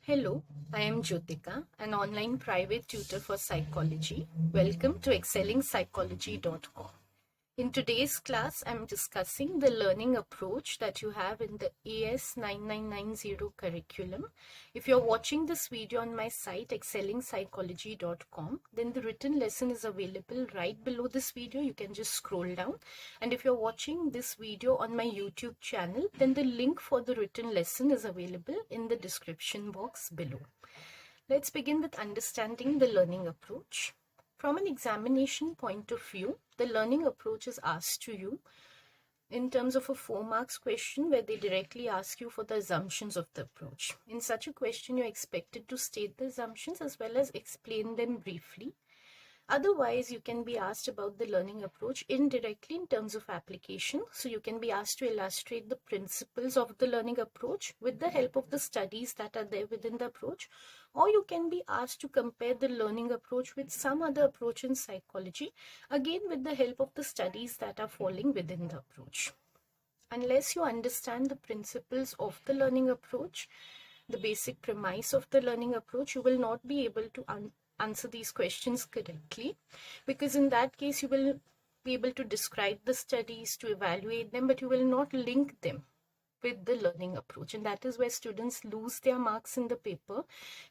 Hello, I am Jyotika, an online private tutor for psychology. Welcome to excellingpsychology.com. In today's class, I'm discussing the learning approach that you have in the AS 9990 curriculum. If you're watching this video on my site excellingpsychology.com, then the written lesson is available right below this video. You can just scroll down. And if you're watching this video on my YouTube channel, then the link for the written lesson is available in the description box below. Let's begin with understanding the learning approach. From an examination point of view, the learning approach is asked to you in terms of a 4 marks question where they directly ask you for the assumptions of the approach. In such a question, you're expected to state the assumptions as well as explain them briefly. Otherwise, you can be asked about the learning approach indirectly in terms of application. So you can be asked to illustrate the principles of the learning approach with the help of the studies that are there within the approach. Or you can be asked to compare the learning approach with some other approach in psychology, again with the help of the studies that are falling within the approach. Unless you understand the principles of the learning approach, the basic premise of the learning approach, you will not be able to answer these questions correctly, because in that case you will be able to describe the studies, to evaluate them, but you will not link them with the learning approach, and that is where students lose their marks in the paper,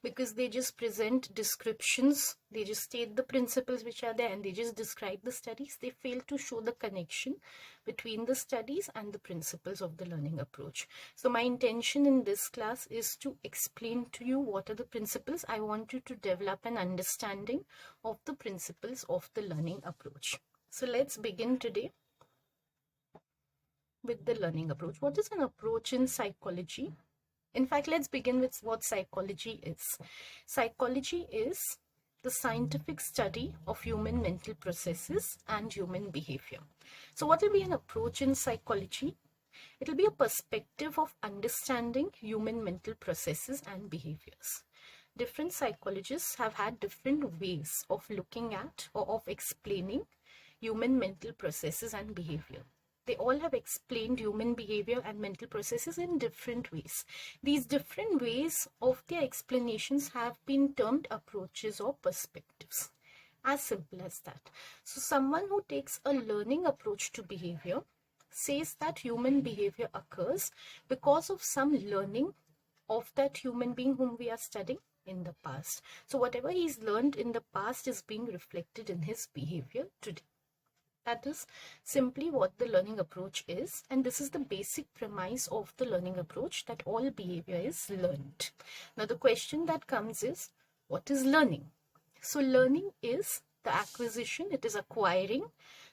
because they just present descriptions, they just state the principles which are there and they just describe the studies. They fail to show the connection between the studies and the principles of the learning approach. So my intention in this class is to explain to you what are the principles. I want you to develop an understanding of the principles of the learning approach. So let's begin today with the learning approach. What is an approach in psychology? In fact, let's begin with what psychology is. Psychology is the scientific study of human mental processes and human behavior. So what will be an approach in psychology? It will be a perspective of understanding human mental processes and behaviors. Different psychologists have had different ways of looking at or of explaining human mental processes and behavior. They all have explained human behavior and mental processes in different ways. These different ways of their explanations have been termed approaches or perspectives. As simple as that. So someone who takes a learning approach to behavior says that human behavior occurs because of some learning of that human being whom we are studying in the past. So whatever he's learned in the past is being reflected in his behavior today. That is simply what the learning approach is, and this is the basic premise of the learning approach, that all behavior is learned. Now the question that comes is, what is learning? So learning is the acquisition, it is acquiring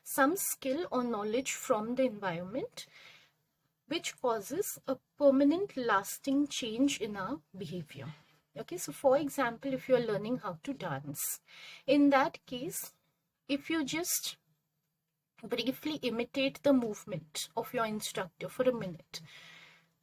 some skill or knowledge from the environment which causes a permanent lasting change in our behavior. Okay, so for example, if you are learning how to dance, in that case, if you just briefly imitate the movement of your instructor for a minute,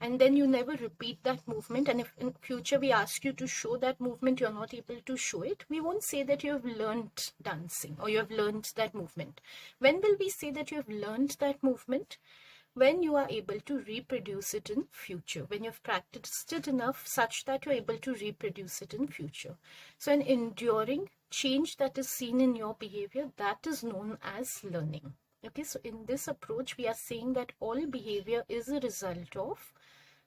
and then you never repeat that movement, and if in future we ask you to show that movement, you're not able to show it, we won't say that you have learned dancing or you have learned that movement. When will we say that you have learned that movement? When you are able to reproduce it in future, when you've practiced it enough such that you're able to reproduce it in future. So an enduring change that is seen in your behavior, that is known as learning. Okay, so in this approach, we are saying that all behavior is a result of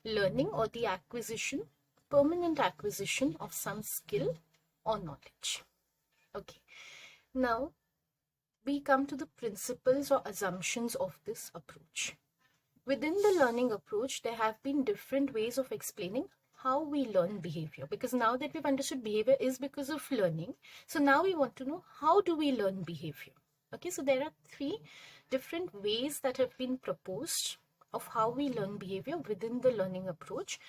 learning or the acquisition, permanent acquisition of some skill or knowledge. Okay, now we come to the principles or assumptions of this approach. Within the learning approach, there have been different ways of explaining how we learn behavior, because now that we've understood behavior is because of learning, so now we want to know how do we learn behavior. Okay, so there are 3 different ways that have been proposed of how we learn behavior within the learning approach.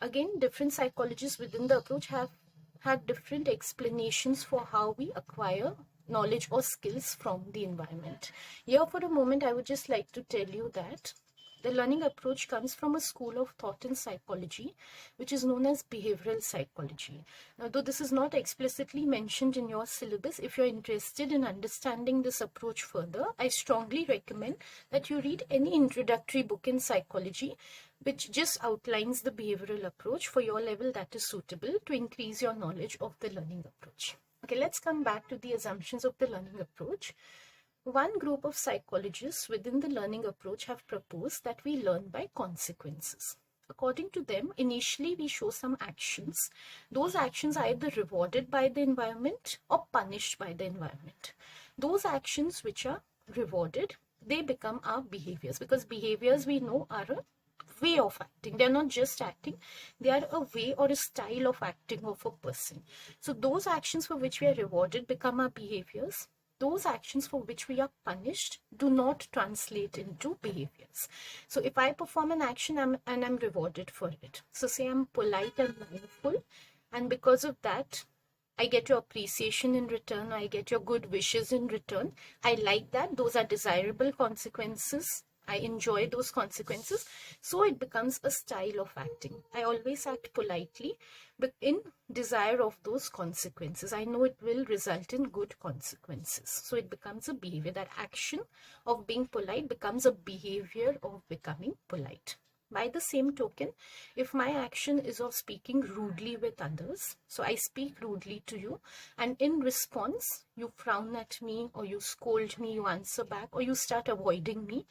Again, different psychologists within the approach have had different explanations for how we acquire knowledge or skills from the environment. Here, for a moment, I would just like to tell you that the learning approach comes from a school of thought in psychology, which is known as behavioral psychology. Now, though this is not explicitly mentioned in your syllabus, if you're interested in understanding this approach further, I strongly recommend that you read any introductory book in psychology which just outlines the behavioral approach for your level that is suitable to increase your knowledge of the learning approach. Okay, let's come back to the assumptions of the learning approach. One group of psychologists within the learning approach have proposed that we learn by consequences. According to them, initially we show some actions. Those actions are either rewarded by the environment or punished by the environment. Those actions which are rewarded, they become our behaviors, because behaviors we know are a way of acting. They're not just acting, they are a way or a style of acting of a person. So those actions for which we are rewarded become our behaviors. Those actions for which we are punished do not translate into behaviors. So if I perform an action and I'm rewarded for it, so say I'm polite and mindful, and because of that I get your appreciation in return, I get your good wishes in return, I like that, those are desirable consequences, I enjoy those consequences, so it becomes a style of acting. I always act politely, but in desire of those consequences. I know it will result in good consequences. So it becomes a behavior. That action of being polite becomes a behavior of becoming polite. By the same token, if my action is of speaking rudely with others, so I speak rudely to you, and in response, you frown at me, or you scold me, you answer back, or you start avoiding me,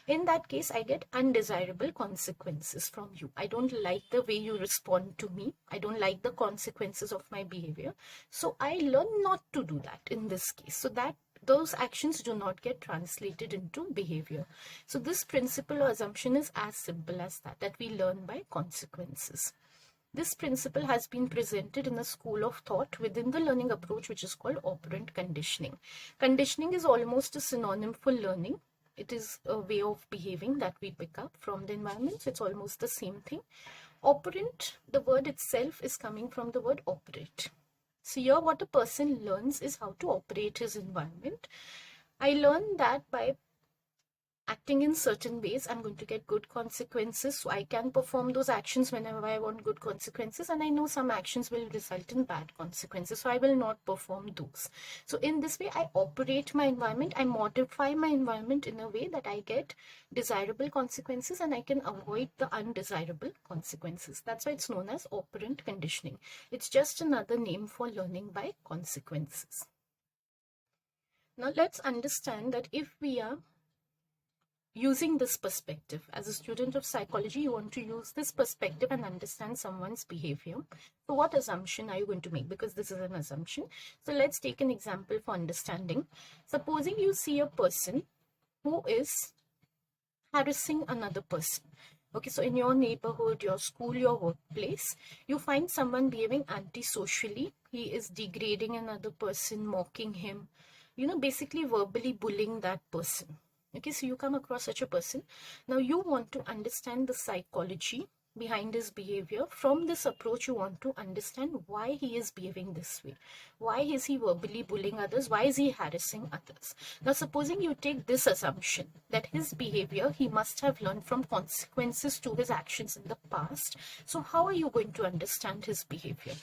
in that case, I get undesirable consequences from you. I don't like the way you respond to me. I don't like the consequences of my behavior. So I learn not to do that in this case. So that those actions do not get translated into behavior. So this principle or assumption is as simple as that we learn by consequences. This principle has been presented in a school of thought within the learning approach, which is called operant conditioning. Conditioning is almost a synonym for learning. It is a way of behaving that we pick up from the environment. So it's almost the same thing. Operant, the word itself is coming from the word operate. So here what a person learns is how to operate his environment. I learned that by acting in certain ways, I'm going to get good consequences. So I can perform those actions whenever I want good consequences. And I know some actions will result in bad consequences. So I will not perform those. So in this way, I operate my environment. I modify my environment in a way that I get desirable consequences and I can avoid the undesirable consequences. That's why it's known as operant conditioning. It's just another name for learning by consequences. Now let's understand that if we are using this perspective, as a student of psychology, you want to use this perspective and understand someone's behavior. So what assumption are you going to make? Because this is an assumption. So let's take an example for understanding. Supposing you see a person who is harassing another person. Okay, so in your neighborhood, your school, your workplace, you find someone behaving antisocially. He is degrading another person, mocking him, basically verbally bullying that person. Okay, so you come across such a person. Now you want to understand the psychology behind his behavior. From this approach, you want to understand why he is behaving this way. Why is he verbally bullying others? Why is he harassing others? Now, supposing you take this assumption that his behavior, he must have learned from consequences to his actions in the past. So how are you going to understand his behavior?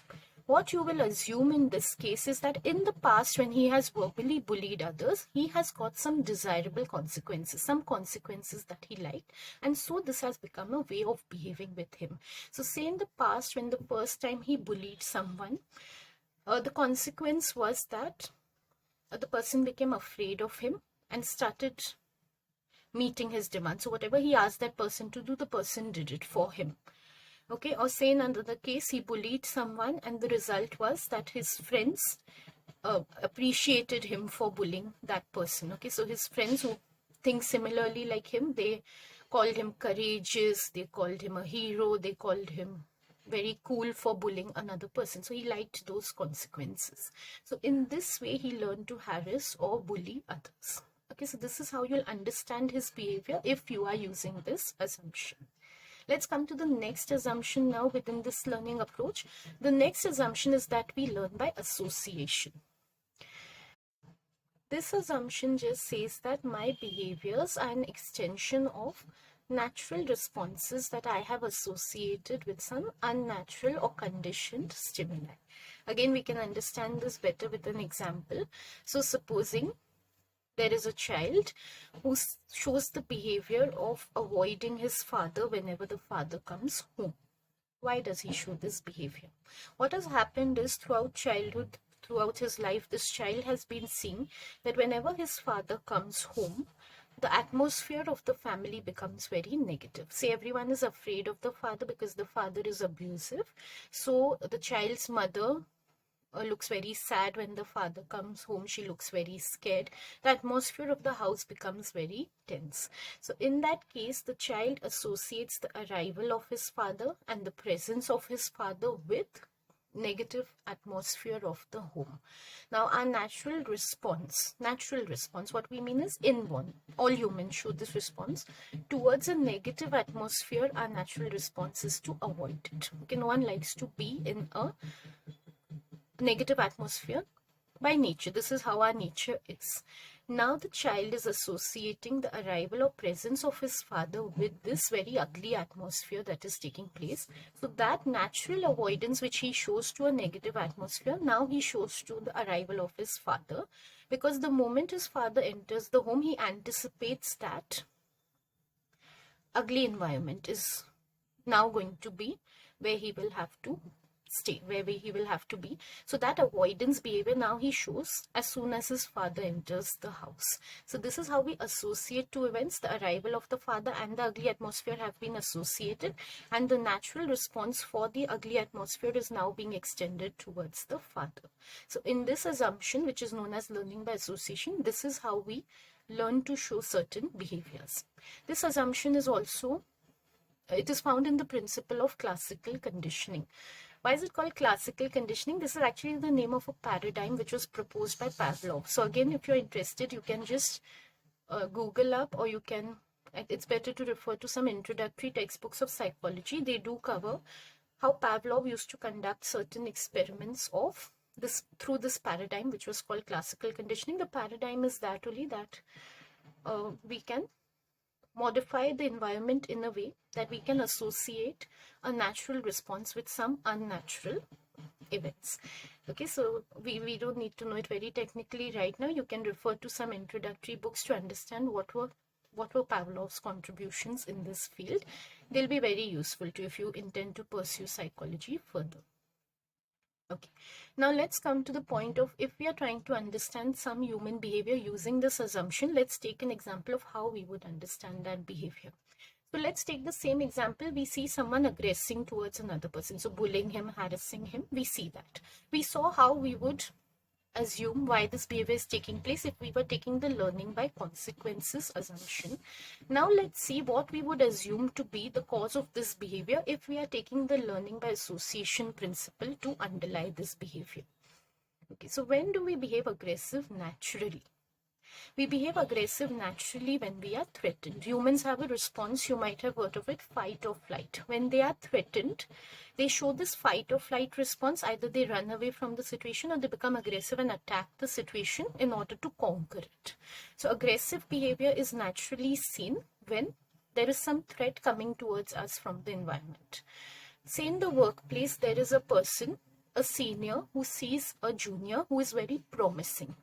What you will assume in this case is that in the past, when he has verbally bullied others, he has got some desirable consequences, some consequences that he liked. And so this has become a way of behaving with him. So say in the past, when the first time he bullied someone, the consequence was that the person became afraid of him and started meeting his demands. So whatever he asked that person to do, the person did it for him. Okay, or say in another case, he bullied someone and the result was that his friends appreciated him for bullying that person. Okay, so his friends who think similarly like him, they called him courageous, they called him a hero, they called him very cool for bullying another person. So he liked those consequences. So in this way, he learned to harass or bully others. Okay, so this is how you'll understand his behavior if you are using this assumption. Let's come to the next assumption now within this learning approach. The next assumption is that we learn by association. This assumption just says that my behaviors are an extension of natural responses that I have associated with some unnatural or conditioned stimuli. Again, we can understand this better with an example. So supposing There is a child who shows the behavior of avoiding his father whenever the father comes home. Why does he show this behavior? What has happened is throughout childhood, throughout his life, this child has been seeing that whenever his father comes home, the atmosphere of the family becomes very negative. Say everyone is afraid of the father because the father is abusive. So the child's mother looks very sad when the father comes home. She looks very scared. The atmosphere of the house becomes very tense. So in that case, the child associates the arrival of his father and the presence of his father with negative atmosphere of the home. Now our natural response, what we mean is inborn. All humans show this response towards a negative atmosphere. Our natural response is to avoid it. Okay, no one likes to be in a negative atmosphere by nature. This is how our nature is. Now the child is associating the arrival or presence of his father with this very ugly atmosphere that is taking place. So that natural avoidance which he shows to a negative atmosphere, now he shows to the arrival of his father, because the moment his father enters the home, he anticipates that ugly environment is now going to be where he will have to stay, where he will have to be. So that avoidance behavior now he shows as soon as his father enters the house. So this is how we associate two events. The arrival of the father and the ugly atmosphere have been associated, and the natural response for the ugly atmosphere is now being extended towards the father. So in this assumption, which is known as learning by association, this is how we learn to show certain behaviors. This assumption is also, it is found in the principle of classical conditioning. Why is it called classical conditioning? This is actually the name of a paradigm which was proposed by Pavlov. So again, if you're interested, you can just Google up, or you can, it's better to refer to some introductory textbooks of psychology. They do cover how Pavlov used to conduct certain experiments of this through this paradigm, which was called classical conditioning. The paradigm is that only that we can modify the environment in a way that we can associate a natural response with some unnatural events. Okay, so we don't need to know it very technically right now. You can refer to some introductory books to understand what were Pavlov's contributions in this field. They'll be very useful to you if you intend to pursue psychology further. Okay, now let's come to the point of, if we are trying to understand some human behavior using this assumption, let's take an example of how we would understand that behavior. So let's take the same example. We see someone aggressing towards another person. So bullying him, harassing him, we see that. We saw how we would assume why this behavior is taking place if we were taking the learning by consequences assumption. Now let's see what we would assume to be the cause of this behavior if we are taking the learning by association principle to underlie this behavior. Okay, so when do we behave aggressive? Naturally. We behave aggressive naturally when we are threatened. Humans have a response, you might have heard of it, fight or flight. When they are threatened, they show this fight or flight response. Either they run away from the situation or they become aggressive and attack the situation in order to conquer it. So aggressive behavior is naturally seen when there is some threat coming towards us from the environment. Say in the workplace, there is a person, a senior, who sees a junior who is very promising,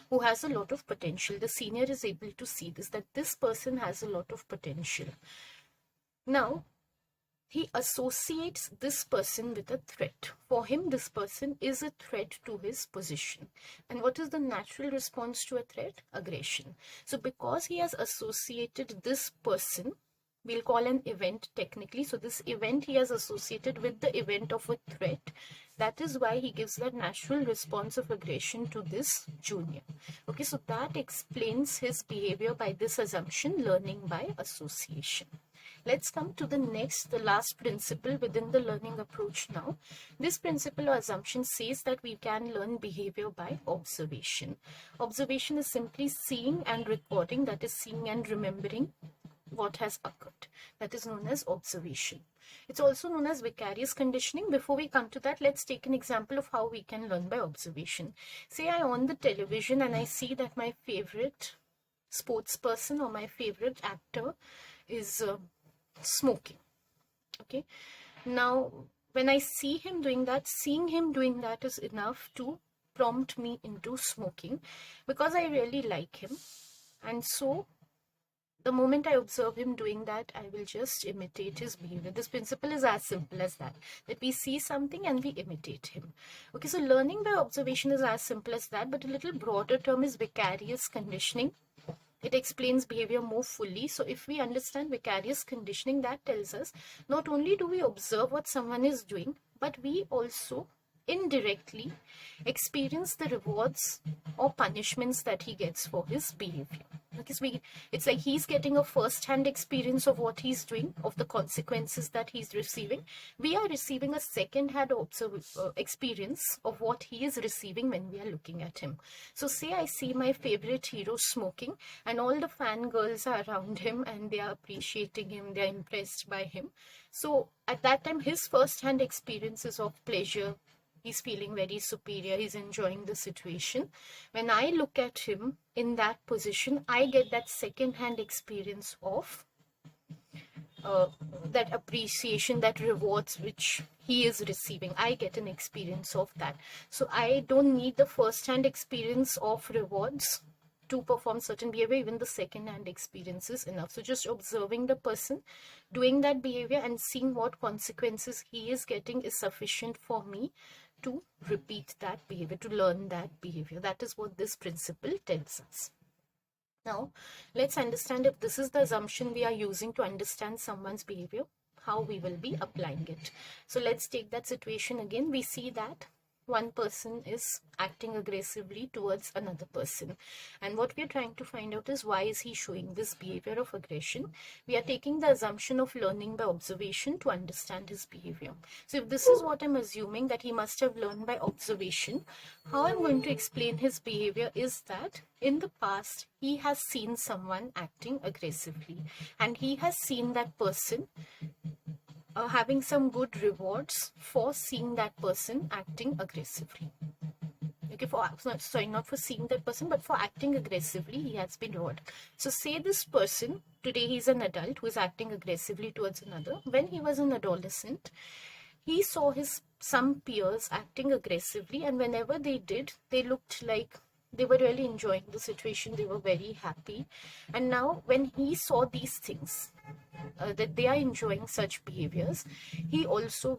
who has a lot of potential. The senior is able to see this, that this person has a lot of potential. Now, he associates this person with a threat. For him, this person is a threat to his position. And what is the natural response to a threat? Aggression. So because he has associated this person, we'll call an event technically. So this event he has associated with the event of a threat. That is why he gives that natural response of aggression to this junior. Okay, so that explains his behavior by this assumption, learning by association. Let's come to the last principle within the learning approach now. This principle or assumption says that we can learn behavior by observation. Observation is simply seeing and recording, that is seeing and remembering what has occurred. That is known as observation. It's also known as vicarious conditioning. Before we come to that, let's take an example of how we can learn by observation. Say I on the television and I see that my favorite sports person or my favorite actor is smoking. Okay, now when I see him doing that, seeing him doing that is enough to prompt me into smoking because I really like him. And so the moment I observe him doing that, I will just imitate his behavior. This principle is as simple as that we see something and we imitate him. Okay, so learning by observation is as simple as that, but a little broader term is vicarious conditioning. It explains behavior more fully. So if we understand vicarious conditioning, that tells us not only do we observe what someone is doing, but we also indirectly experience the rewards or punishments that he gets for his behavior. Because it's like he's getting a first-hand experience of what he's doing, of the consequences that he's receiving. We are receiving a second-hand experience of what he is receiving when we are looking at him. So say I see my favorite hero smoking and all the fangirls are around him and they are appreciating him, they are impressed by him. So at that time, his first-hand experiences of pleasure, he's feeling very superior, he's enjoying the situation. When I look at him in that position, I get that second-hand experience of that appreciation, that rewards which he is receiving. I get an experience of that. So I don't need the first-hand experience of rewards to perform certain behavior. Even the second-hand experience is enough. So just observing the person doing that behavior and seeing what consequences he is getting is sufficient for me to repeat that behavior, to learn that behavior. That is what this principle tells us. Now, let's understand if this is the assumption we are using to understand someone's behavior, how we will be applying it. So let's take that situation again. We see that one person is acting aggressively towards another person, and what we are trying to find out is why is he showing this behavior of aggression. We are taking the assumption of learning by observation to understand his behavior. So if this is what I'm assuming, that he must have learned by observation, how I'm going to explain his behavior is that in the past he has seen someone acting aggressively and he has seen that person having some good rewards for seeing that person acting aggressively. Okay, sorry, not for seeing that person, but for acting aggressively, he has been rewarded. So say this person, today he's an adult who is acting aggressively towards another. When he was an adolescent, he saw some peers acting aggressively, and whenever they did, they looked like they were really enjoying the situation. They were very happy. And now when he saw these things, that they are enjoying such behaviors, he also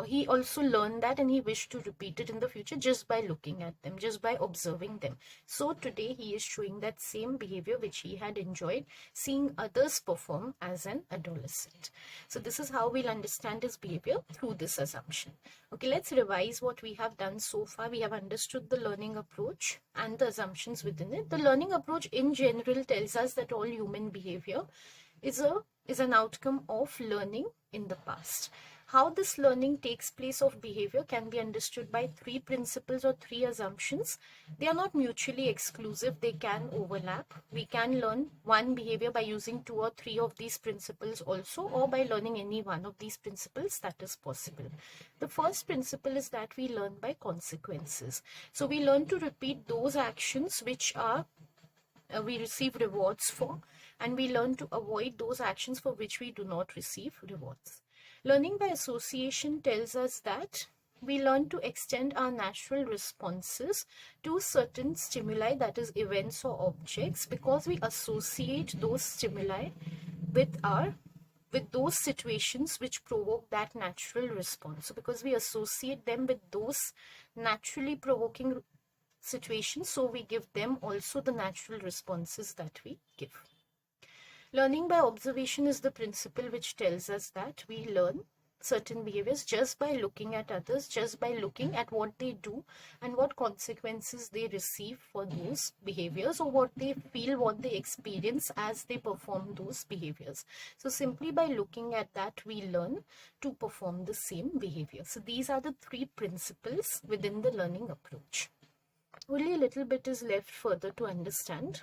he also learned that, and he wished to repeat it in the future just by looking at them, just by observing them. So today he is showing that same behavior which he had enjoyed seeing others perform as an adolescent. So this is how we'll understand his behavior, through this assumption. Okay, let's revise what we have done so far. We have understood the learning approach and the assumptions within it. The learning approach in general tells us that all human behavior is an outcome of learning in the past. How this learning takes place of behavior can be understood by three principles or three assumptions. They are not mutually exclusive, they can overlap. We can learn one behavior by using two or three of these principles also, or by learning any one of these principles. That is possible. The first principle is that we learn by consequences. So we learn to repeat those actions which are we receive rewards for, and we learn to avoid those actions for which we do not receive rewards. Learning by association tells us that we learn to extend our natural responses to certain stimuli, that is events or objects, because we associate those stimuli with those situations which provoke that natural response. So because we associate them with those naturally provoking situations, so we give them also the natural responses that we give. Learning by observation is the principle which tells us that we learn certain behaviors just by looking at others, just by looking at what they do and what consequences they receive for those behaviors, or what they feel, what they experience as they perform those behaviors. So simply by looking at that, we learn to perform the same behavior. So these are the three principles within the learning approach. Only a little bit is left further to understand.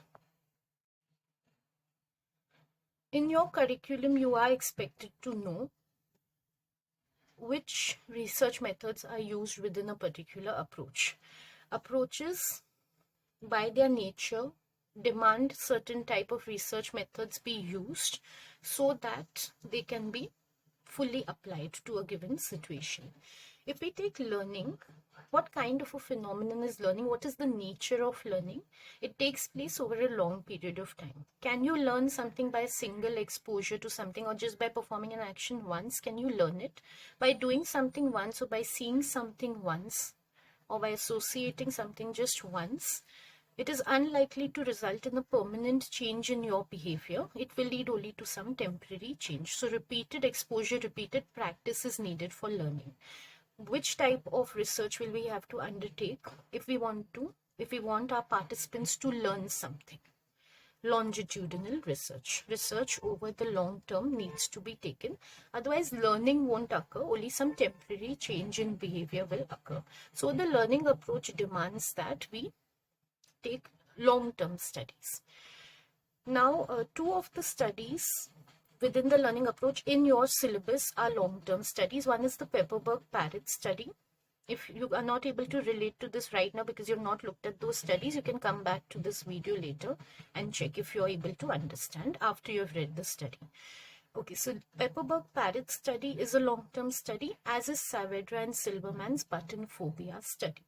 In your curriculum, you are expected to know which research methods are used within a particular approach. Approaches, by their nature, demand certain type of research methods be used so that they can be fully applied to a given situation. If we take learning, what kind of a phenomenon is learning? What is the nature of learning? It takes place over a long period of time. Can you learn something by a single exposure to something, or just by performing an action once? Can you learn it? By doing something once, or by seeing something once, or by associating something just once, it is unlikely to result in a permanent change in your behavior. It will lead only to some temporary change. So repeated exposure, repeated practice is needed for learning. Which type of research will we have to undertake if we want our participants to learn something? Longitudinal research over the long term needs to be taken. Otherwise, learning won't occur, only some temporary change in behavior will occur. So the learning approach demands that we take long-term studies. Now, two of the studies within the learning approach in your syllabus are long-term studies. One is the Pepperberg-Parrott study. If you are not able to relate to this right now because you've not looked at those studies, you can come back to this video later and check if you're able to understand after you've read the study. Okay, so Pepperberg-Parrott study is a long-term study, as is Saavedra and Silverman's button phobia study.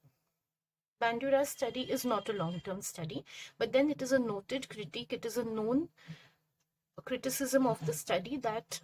Bandura's study is not a long-term study, but then it is a noted critique. It is a known criticism of the study that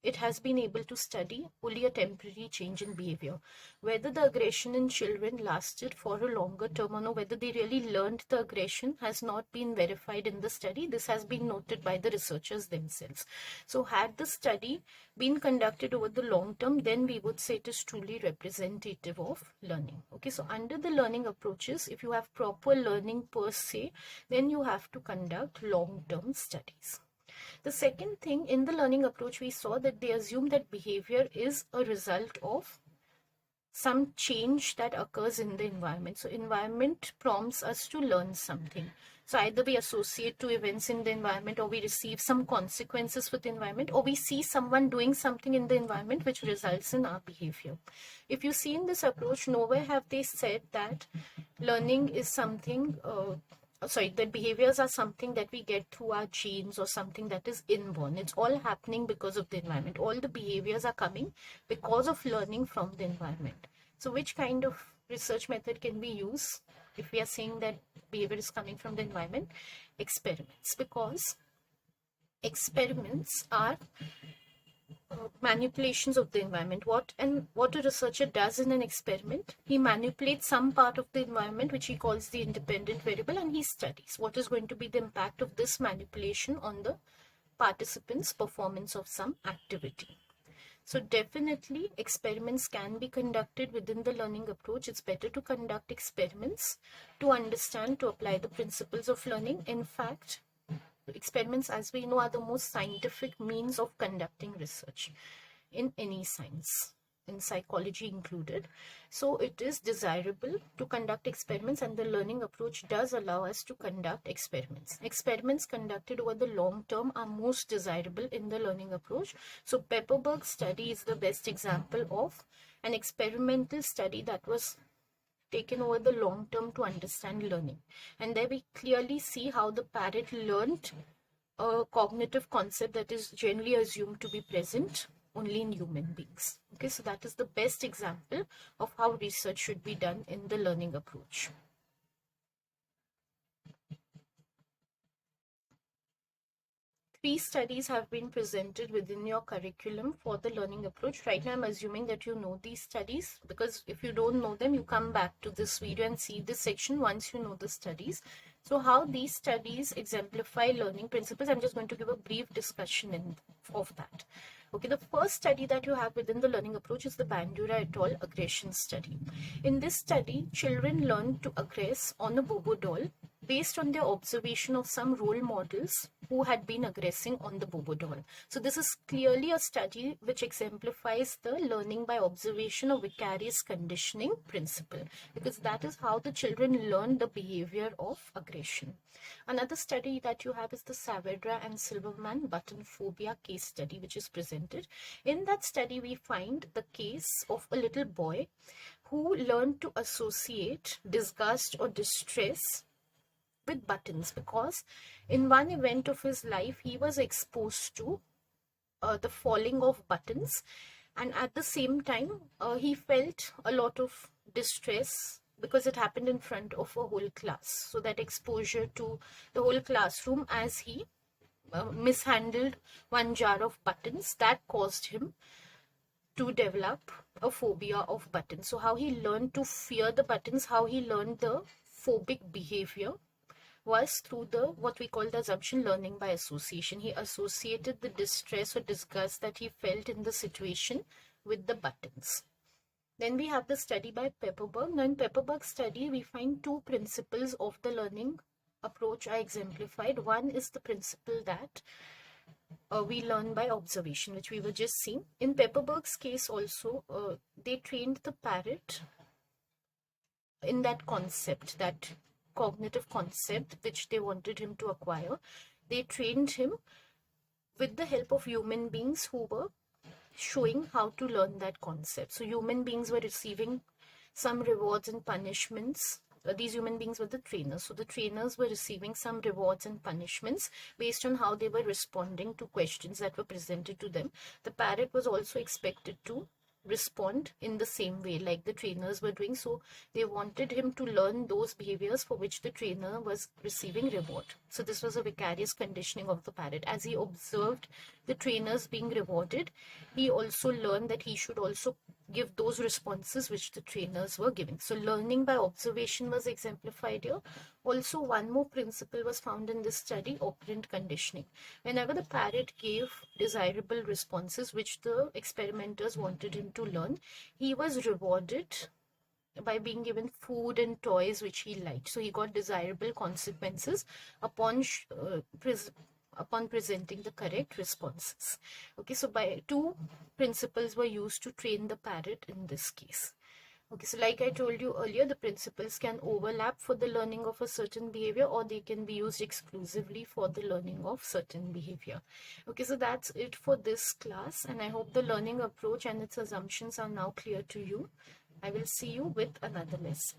it has been able to study only a temporary change in behavior. Whether the aggression in children lasted for a longer term or no, whether they really learned the aggression has not been verified in the study. This has been noted by the researchers themselves. So had the study been conducted over the long term, then we would say it is truly representative of learning. Okay, so under the learning approaches, if you have proper learning per se, then you have to conduct long-term studies. The second thing in the learning approach, we saw that they assume that behavior is a result of some change that occurs in the environment. So environment prompts us to learn something. So either we associate to events in the environment, or we receive some consequences with the environment, or we see someone doing something in the environment which results in our behavior. If you see in this approach, nowhere have they said that learning is something that behaviors are something that we get through our genes or something that is inborn. It's all happening because of the environment. All the behaviors are coming because of learning from the environment. So which kind of research method can we use if we are saying that behavior is coming from the environment? Experiments, because experiments are manipulations of the environment. What a researcher does in an experiment, he manipulates some part of the environment which he calls the independent variable, and he studies what is going to be the impact of this manipulation on the participants' performance of some activity. So definitely experiments can be conducted within the learning approach. It's better to conduct experiments to understand, to apply the principles of learning. In fact, experiments, as we know, are the most scientific means of conducting research in any science, in psychology included. So it is desirable to conduct experiments, and the learning approach does allow us to conduct experiments. Experiments conducted over the long term are most desirable in the learning approach. So Pepperberg study is the best example of an experimental study that was taken over the long term to understand learning. And there we clearly see how the parrot learned a cognitive concept that is generally assumed to be present only in human beings. Okay, so that is the best example of how research should be done in the learning approach. Three studies have been presented within your curriculum for the learning approach. Right now, I'm assuming that you know these studies, because if you don't know them, you come back to this video and see this section once you know the studies. So how these studies exemplify learning principles, I'm just going to give a brief discussion of that. Okay, the first study that you have within the learning approach is the Bandura et al. Aggression study. In this study, children learn to aggress on a Bobo doll based on their observation of some role models who had been aggressing on the Bobo doll. So this is clearly a study which exemplifies the learning by observation or vicarious conditioning principle, because that is how the children learn the behavior of aggression. Another study that you have is the Saavedra and Silverman button phobia case study, which is presented. In that study, we find the case of a little boy who learned to associate disgust or distress with buttons, because in one event of his life he was exposed to the falling of buttons, and at the same time he felt a lot of distress because it happened in front of a whole class. So that exposure to the whole classroom as he mishandled one jar of buttons, that caused him to develop a phobia of buttons. So how he learned to fear the buttons, how he learned the phobic behavior, was through the what we call the assumption learning by association. He associated the distress or disgust that he felt in the situation with the buttons. Then we have the study by Pepperberg. Now in Pepperberg's study, we find two principles of the learning approach are exemplified. One is the principle that we learn by observation, which we were just seeing. In Pepperberg's case also, they trained the parrot in that concept, that cognitive concept which they wanted him to acquire. They trained him with the help of human beings who were showing how to learn that concept. So human beings were receiving some rewards and punishments. These human beings were the trainers. So the trainers were receiving some rewards and punishments based on how they were responding to questions that were presented to them. The parrot was also expected to respond in the same way like the trainers were doing. So they wanted him to learn those behaviors for which the trainer was receiving reward. So this was a vicarious conditioning of the parrot. As he observed the trainers being rewarded, he also learned that he should also give those responses which the trainers were giving. So learning by observation was exemplified here. Also, one more principle was found in this study, operant conditioning. Whenever the parrot gave desirable responses which the experimenters wanted him to learn, he was rewarded by being given food and toys which he liked. So he got desirable consequences upon presenting the correct responses. Okay, so by two principles were used to train the parrot in this case. Okay, so like I told you earlier, the principles can overlap for the learning of a certain behavior, or they can be used exclusively for the learning of certain behavior. Okay, so that's it for this class, and I hope the learning approach and its assumptions are now clear to you. I will see you with another lesson.